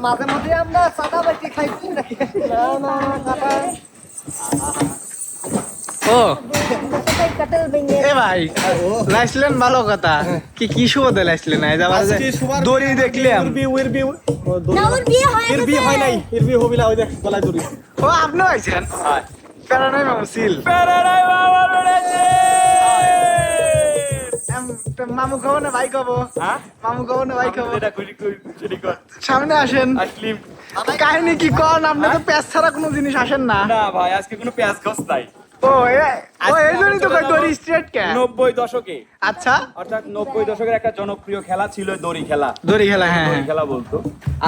মাঝে মধ্যে আমরা সাদা বাটি খাইছি নাকি? না না কাটা ও এ ভাই লাইছিলেন ভালো কথা কি কি সুবাদে লাইছিলেন না যাবার দড়ি দেখলাম এর বিয়ে হয় নাই, এর বিয়ে হবি না, ওই দেখ গলায় দড়ি। ও আপনিও আইছেন প্যারানাই মামুসিল মামু খাবো না ভাই খাবো? মামু খাবো না ভাই খাবো? সামনে আসেন। কাহিনী কি কন? আপনি তো পেঁয়াজ ছাড়া কোনো জিনিস আসেন না। না ভাই আজকে কোনো পেঁয়াজ ঘষ নাই। ও এই জন্যই তো কই দড়ি স্ট্রেট কে 90 দশকে, আচ্ছা অর্থাৎ 90 দশকের একটা জনপ্রিয় খেলা ছিল দড়ি খেলা। দড়ি খেলা, হ্যাঁ দড়ি খেলা বলতো।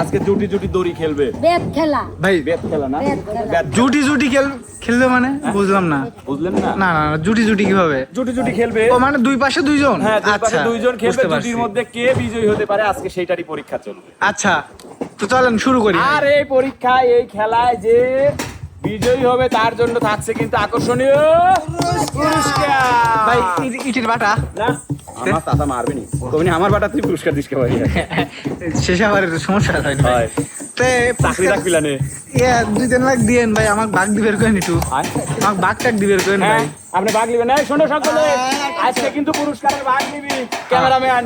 আজকে জুটি জুটি দড়ি খেলবে। বেত খেলা ভাই, বেত খেলা না, বেত। জুটি জুটি খেলবে মানে বুঝলাম না। বুঝলেন না? না না না, জুটি জুটি কিভাবে? জুটি জুটি খেলবে, ও মানে দুই পাশে দুইজন? হ্যাঁ দুই পাশে আচ্ছা, দুইজন খেলবে, বুঝতে পারছি। জুটির মধ্যে কে বিজয়ী হতে পারে আজকে সেইটারই পরীক্ষা চলবে। আচ্ছা তো চলেন শুরু করি। আর এই পরীক্ষায় এই খেলায় যে বিজয়ী হবে তার জন্য থাকছে কিন্তু আকর্ষণীয় পুরস্কার। ভাই ইটের বাটা না আমার চাচা মারবে নি, কবি আমার বাটা তুই পুরস্কার দিস কে ভাই? শেষ আবার সমস্যা হয় না হয় তে চাকরি রাখবি না নে। ইয়া 2-3 লাখ দিয়েন ভাই, আমাকে ভাগ দিবের করেন একটু, আমাকে ভাগ টাক দিবের করেন হ্যাঁ ভাই। আপনি ভাগ নিবেন না? শোনো সকলে, আজকে কিন্তু পুরস্কারের ভাগ নিবি। ক্যামেরাম্যান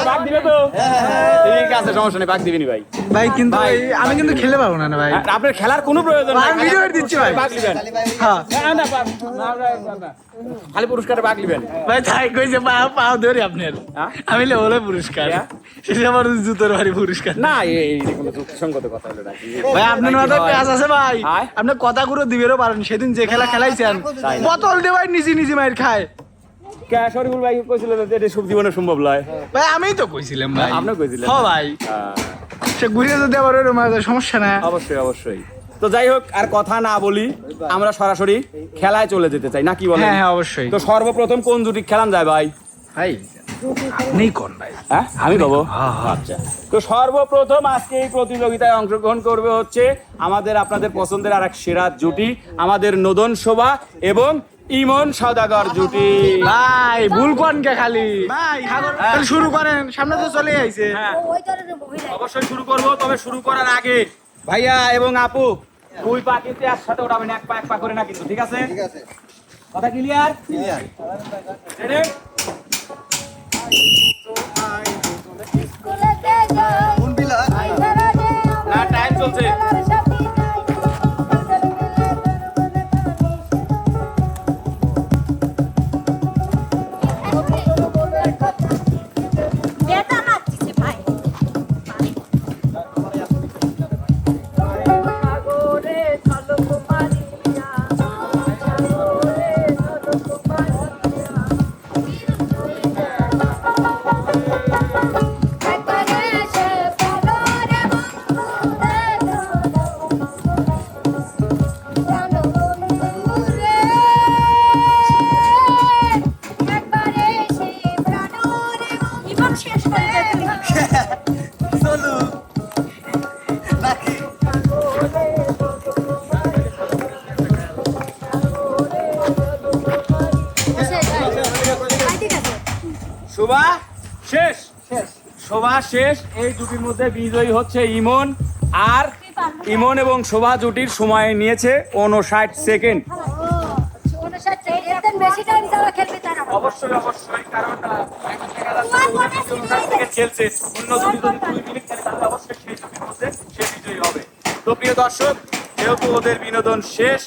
ভাগ দিবে তো? ঠিক আছে, সমস্যা নেই, ভাগ দিবিনি ভাই। ভাই কিন্তু আমি কিন্তু খেলে পারবো না ভাই। আপনার খেলার কোনো প্রয়োজন আমি ভিডিও দিচ্ছি ভাই। ভাগ নিবেন। হ্যাঁ না না খালি পুরস্কারে ভাগ নিবেন ভাই, তাই কইছে পাও ধরি আপনার, আমি লেবলে পুরস্কার, শেষে আমার জুতোর বাড়ি পুরস্কার না। এই কোনো যুক্তিসঙ্গত কথা হলো নাকি ভাই? আপনার মাথায় পেঁয়াজ আছে ভাই, আপনি কথাগুলো দিবেরও পারেন। সেদিন যে খেলা খেলাইছেন বোতল দিয়ে ভাই নিজে নিজে মাইর খায়। শরীফুল ভাই কইছিল যে এটা সব জীবনে সম্ভব নয়। ভাই আমিই তো কইছিলাম ভাই। আপনিও কইছিলেন? হ্যাঁ ভাই, সে ঘুরিয়ে যদি আবার ওর মাঝে সমস্যা না। অবশ্যই অবশ্যই। তো যাই হোক, আর কথা না বলি, আমরা সরাসরি খেলায় চলে যেতে চাই, না কি বলেন? হ্যাঁ হ্যাঁ অবশ্যই। তো সর্বপ্রথম কোন জুটি খেলান যায় ভাই? ভাই আপনি কোন ভাই? হ্যাঁ আমি পাবো। আচ্ছা, তো সর্বপ্রথম আজকে এই প্রতিযোগিতায় অংশগ্রহণ করবে হচ্ছে আমাদের আপনাদের পছন্দের আর এক সেরা জুটি, আমাদের নদন শোভা এবং ইমন সওদাগর জুটি। ভাই ভুল কোন কে খালি ভাই, তাহলে শুরু করেন, সামনে তো চলে আইছে। হ্যাঁ অবশ্যই শুরু করব, তবে শুরু করার আগে ভাইয়া এবং আপু দুই পা কিন্তু একসাথে উঠাবেন, এক পা করে না কিন্তু, ঠিক আছে? ঠিক আছে, কথা ক্লিয়ার? ক্লিয়ার। রেডি? না টাইম চলছে। শোভা শেষ শেষ। শোভা শেষ। এই জুটির মধ্যে বিজয়ী হচ্ছে ইমন। আর ইমন এবং শোভা জুটির সময় নিয়েছে 59 সেকেন্ড। অবশ্যই অবশ্যই, কারণ এখন দেখা যাচ্ছে 59 সেকেন্ড খেলছে, অন্য জুটি যদি 2 মিনিট খেলে তাহলে অবশ্যই সেই জুটির মধ্যে সে বিজয়ী হবে। তো প্রিয় দর্শক, যেহেতু ওদের বিনোদন শেষ,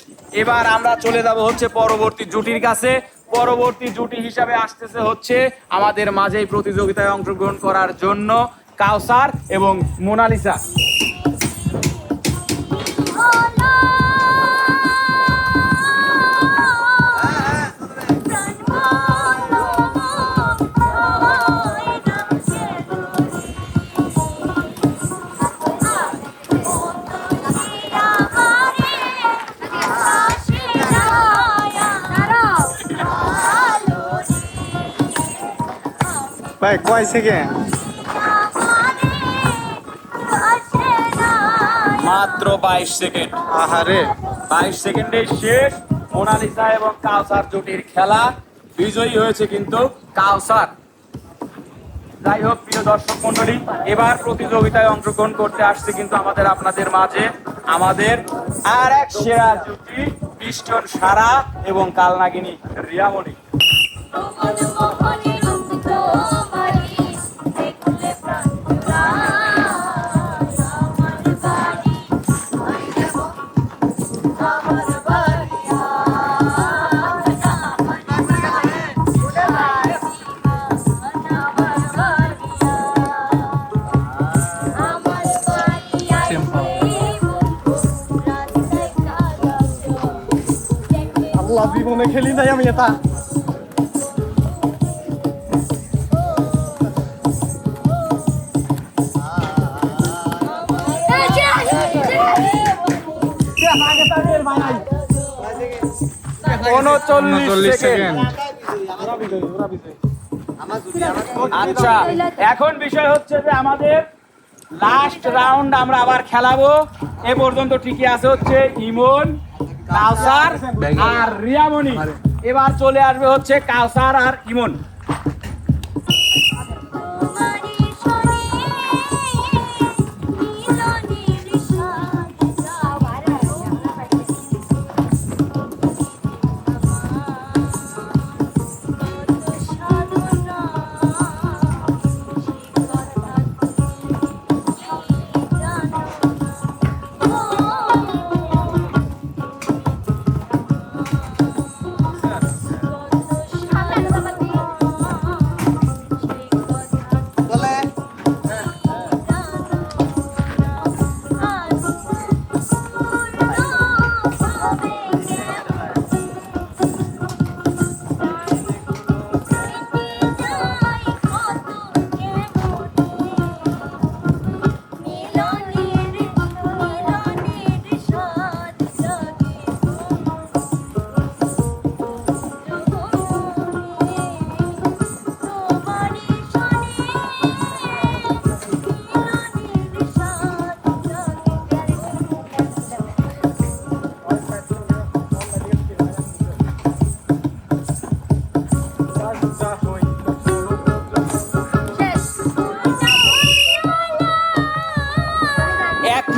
এবার আমরা চলে যাব হচ্ছে পরবর্তী জুটির কাছে। পরবর্তী জুটি হিসাবে আসতেছে হচ্ছে আমাদের মাঝেই প্রতিযোগিতায় অংশগ্রহণ করার জন্য কাউসার এবং মোনালিসা। ভাই কয় সেকেন্ড? মাত্র 22 সেকেন্ড। আহারে, 22 সেকেন্ডে শেষ মোনালিসা এবং কাউসার জুটির খেলা। বিজয়ী হয়েছে কিন্তু কাউসার। যাই হোক প্রিয় দর্শক মন্ডলী, এবার প্রতিযোগিতায় অংশগ্রহণ করতে আসছে কিন্তু আপনাদের মাঝে আমাদের আর এক সেরা জুটি পিস্টন সারা এবং কালনাগিনী রিয়ামণি। আল্লাহ, জীবনে খেলি নাই আমি এটা। উনচল্লিশ সেকেন্ড। আচ্ছা, এখন বিষয় হচ্ছে যে আমাদের লাস্ট রাউন্ড আমরা আবার খেলাবো। এ পর্যন্ত ঠিকই আছে হচ্ছে ইমন, কাউসার আর রিয়ামণি। এবার চলে আসবে হচ্ছে কাউসার আর ইমন।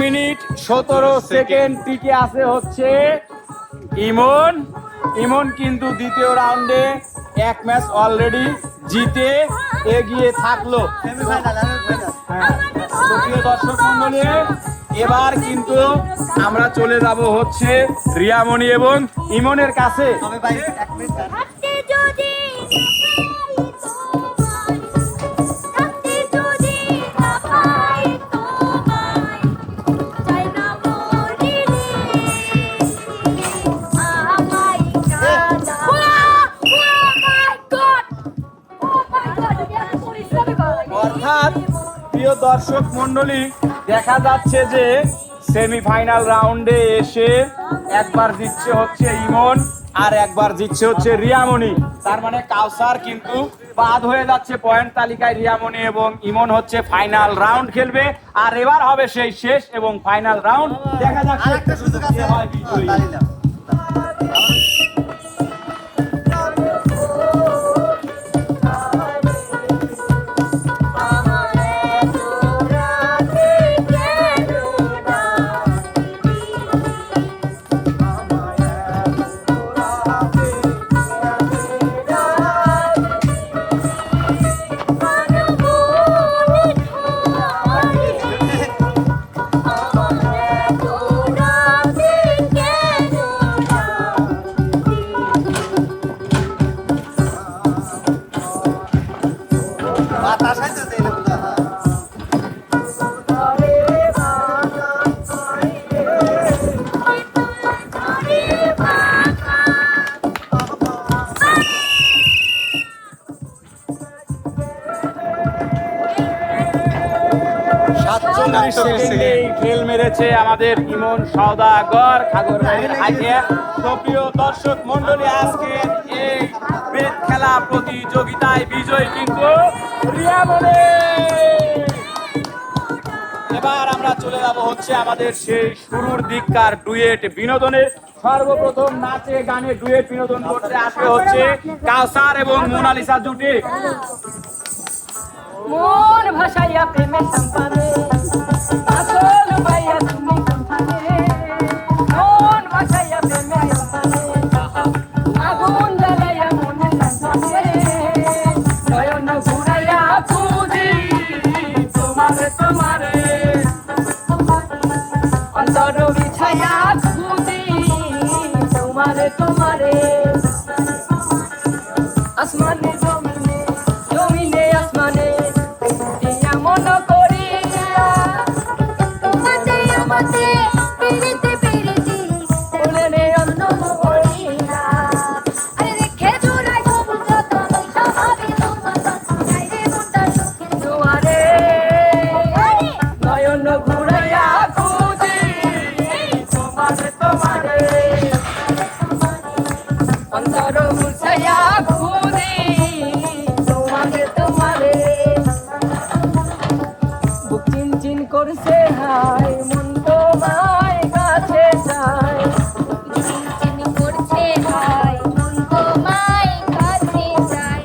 মিনিট 17 সেকেন্ড টিকে আছে হচ্ছে ইমন। ইমন কিন্তু দ্বিতীয় রাউন্ডে এক ম্যাচ অলরেডি জিতে এগিয়ে থাকলো। প্রিয় দর্শক মন্ডলী, এবার কিন্তু আমরা চলে যাব হচ্ছে রিয়ামণি এবং ইমনের কাছে। অর্থাৎ প্রিয় দর্শক মন্ডলী, দেখা যাচ্ছে যে সেমিফাইনাল রাউন্ডে এসে একবার জিতছে হচ্ছে ইমন আর একবার জিতছে হচ্ছে রিয়ামণি। তার মানে কাউসার কিন্তু বাদ হয়ে যাচ্ছে পয়েন্ট তালিকায়। রিয়ামণি এবং ইমন হচ্ছে ফাইনাল রাউন্ড খেলবে। আর এবার হবে সেই শেষ এবং ফাইনাল রাউন্ড। দেখা যাক কে হয় বিজয়ী। 29 সেকেন্ডে ফেল মেরেছে আমাদের ইমন সওদাগর খাগড়াছড়ির আগে। তো প্রিয় দর্শক মণ্ডলী, আজকের এই বেদ খেলা প্রতিযোগিতায় বিজয়ী কিন্তু রিয়া বলে। এবার আমরা চলে যাব হচ্ছে আমাদের সেই শুরুর দিককার ডুয়েট বিনোদনে। সর্বপ্রথম নাচে গানে ডুয়েট বিনোদন করতে আসবে হচ্ছে কাউসার এবং মোনালিসা জুটি। মন ভাসাইয়া প্রেমে সম্পাদে আসল ভাইয়া তুমি সম্পাদে মন ভাসাইয়া প্রেমে সম্পাদে আগুন জ্বালাইয়া মনে সম্পাদে নয়ন ঘুরাইয়া খুঁজি তোমারে তোমারে অন্তর বিছাইয়া খুঁজি তোমারে তোমারে আসমানে জমিনে জমিনে আসমানে মন করিয়া তোমাতে আমাতে পিরিতে পিরিতি বলে অন্য করিয়া আরে রেখে জোড়াই সবুজ যত স্বাভাবিক তোমার চাইরে মনটা সুখে জোয়ারে নয়ন ঘুরাইয়া খুঁজি তোমারে তোমারে অন্তর মুছাইয়া খুঁজি তোমারে তোমারে বুক চিনচিন করছে হায় মন তোমায় কাছে চায় চিনচিন করছে হায় মন তোমায় কাছে যায়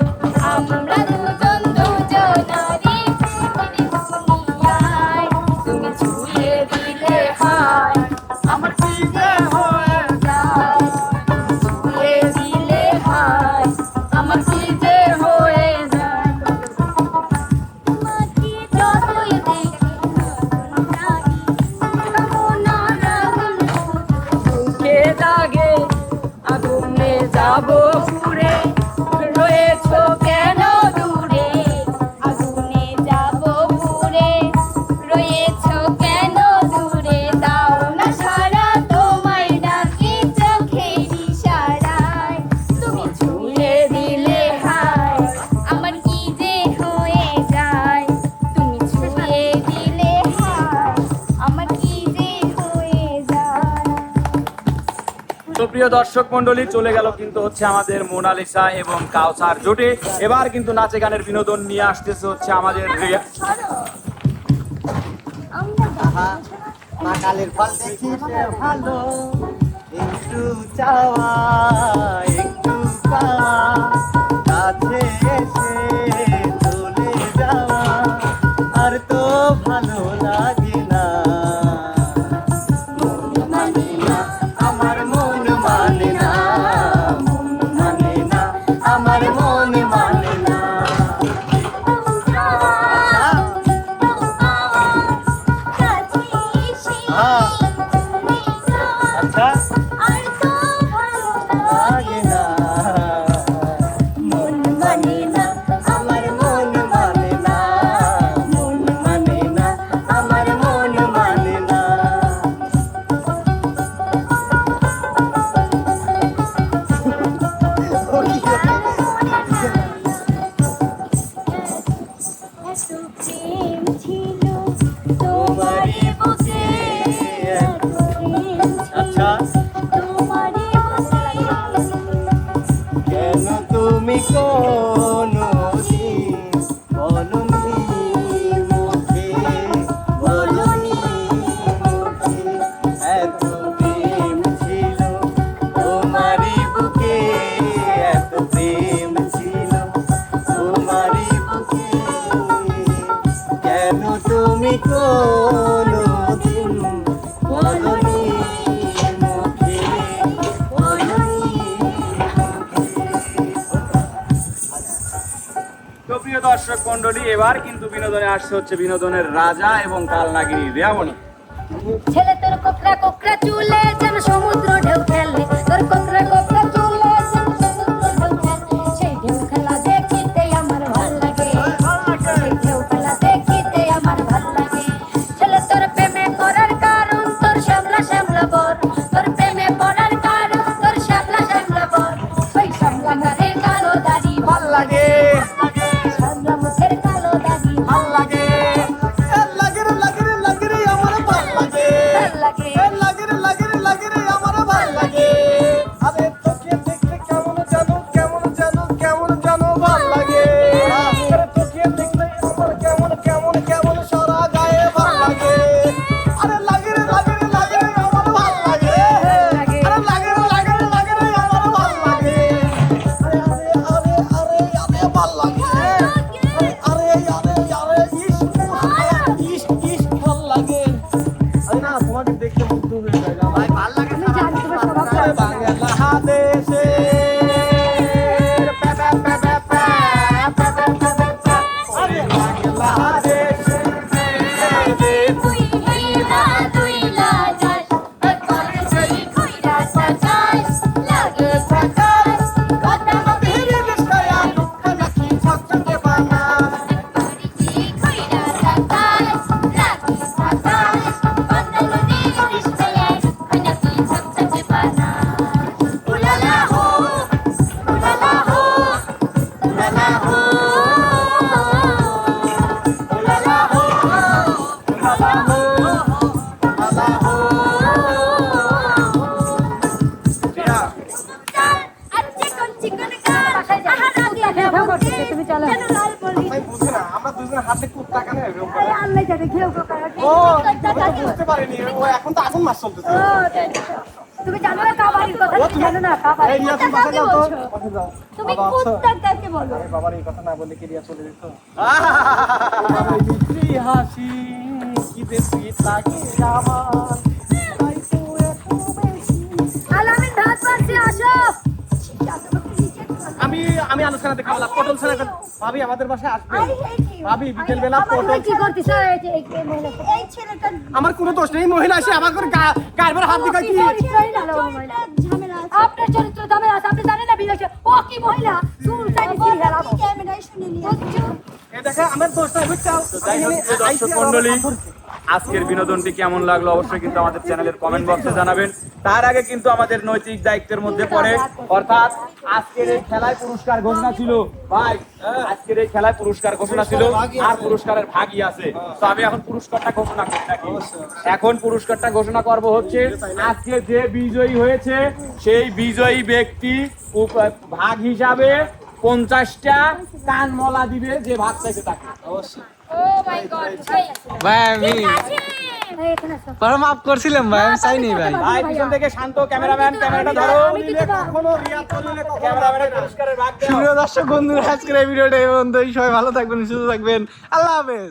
আমরা দুজন দুজনারি প্রেমের দুনিয়ায় তুমি ছুঁয়ে দিলে হায় আমার কি যে হয়ে যায় ছুঁয়ে দিলে হায় আমার কি যে হয়ে যায় তোমাকে যতই দেখি নারী মন আগুন বুকে লাগে আগুনে যাব পুরে রয়েছো কেন দূরে আগুনে যাব পুরে রয়েছো কেন দূরে দাও না সারা তোমায় ডাকি চোখের ইশারায় তুমি ছুঁয়ে দিলে হায় আমার কি যে হয়ে যায় তুমি ছুঁয়ে দিলে হায় আমার কি যে হয়ে যায় তো প্রিয় দর্শক মণ্ডলী, চলে গেল কিন্তু হচ্ছে আমাদের মোনালিসা এবং কাউসার জুটি। এবার কিন্তু নাচে গানের বিনোদন নিয়ে আসতেছে হচ্ছে আমাদের রিয়া। আহা, মা কালের ফল দেখিতে ভালো, একটু চাওয়া একটু পাওয়া, কাছে এসে চলে যাওয়া আর তো ভালো লাগে না। মন মানে না আমার মন মানে না, মন মানে না আমার মন মানে না। আচ্ছা লাগে না, মন মানে না আমার মন মানে না, মন মানে না আমার মন মানে না। ও কি প্রেম ছিল তোমারই বুকে, আচ্ছা তোমারই বুকে কেন তুমি কোনদিন বলনি মুখে, বলনি মুখে এত প্রেম ছিল তোমারই বুকে, এত প্রেম ছিল তোমারই বুকে, কেন তুমি কোনদিন বলনি মুখে, বলনি তো প্রিয় দর্শক মণ্ডলী, এবার কিন্তু বিনোদনে আসছে হচ্ছে বিনোদনের রাজা এবং কালনাগিনী রিয়ামণি। ছেলে তোর কোকড়া কোকড়া চুলে যেন সমুদ্র ঢেউ খেলে, তোর কোকড়া কোকড়া চুলে যেন সমুদ্র ঢেউ খেলে, সেই ঢেউ খেলা দেখিতে আমার ভাল লাগে, সেই ঢেউ খেলা দেখিতে আমার ভাল লাগে। ছেলে তোর প্রেমে পড়ার কারণ তোর শ্যামলা শ্যামলা বর, তোর প্রেমে পড়ার কারণ তোর শ্যামলা শ্যামলা বর, ওই শ্যামলা গানের কালো দাড়ি ভাল লাগে, শ্যামলা মুখের কালো দাড়ি ভাল লাগে। লাগে রে, লাগে রে, লাগে আপনি কুত্তা কেন এরকম করেন? আরে আল্লাহ জানে ঘেউ কোকার ও আমি তো বুঝতে পারিনি ও এখন তো আগুন মাছ চলতেছে তুমি জানো না কাবারির কথা তুমি জানো না কাবারি এই রিয়া তুমি বাসা যাও তো বাসা যাও তুমি বাবা, আচ্ছা। কুত্তা কাকে বলো আরে বাবার এই কথা না বললে কি রিয়া চলে যেত মিত্রি হাসি কি বেশি লাগে আমার আলামিন ভাত পাচ্ছি আসো আমি আলোচনা দেখে বলা পটল ছাড়া ভাবি আমাদের বাসায় আসবে ভাবি বিকেল বেলা পটল কি করতেছ এই ছেলেটা আমার কোনো দোষ নেই মহিলা এসে আমার করে গায়ের হাত দিকে কি আপনার চরিত্র ঝামেলা আছে আপনি জানেন না বিদেশে ও কি মহিলা চুল চাইতে কি হেলাবো ক্যামেরায় শুনে নিয়ে এ দেখে আমার দোষ নাই বুঝছো যাই হোক, প্রিয় দর্শক মণ্ডলী, আজকের বিনোদনটি কেমন লাগলো অবশ্যই কিন্তু আমাদের চ্যানেলের কমেন্ট বক্সে জানাবেন। তার আগে কিন্তু আমাদের নৈতিক দায়িত্বের মধ্যে পড়ে, অর্থাৎ আজকের এই খেলায় পুরস্কার ঘোষণা ছিল ভাই, আজকের এই খেলায় পুরস্কার ঘোষণা ছিল আর পুরস্কারের ভাগই আছে। তো আমি এখন পুরস্কারটা ঘোষণা করি নাকি? এখন পুরস্কারটা ঘোষণা করব হচ্ছে আজকে যে বিজয়ী হয়েছে সেই বিজয়ী ব্যক্তি ভাগ হিসাবে 50টা কানমলা দিবে যে ভাগ চাইছে তাকে। অবশ্যই ও মাই গড ভাই আমি এখানে আসো পরে মাফ করছিলাম ভাই আমি চাইনি ভাই ভাই পিছন থেকে শান্ত, ক্যামেরাম্যান ক্যামেরাটা ধরো, আমি কিছু না ক্যামেরাম্যানের পুরস্কারের ভাগ দাও। প্রিয় দর্শক বন্ধুরা আজকের এই ভিডিওটা এই পর্যন্তই। সবাই ভালো থাকবেন সুস্থ থাকবেন আল্লাহ হাফেজ।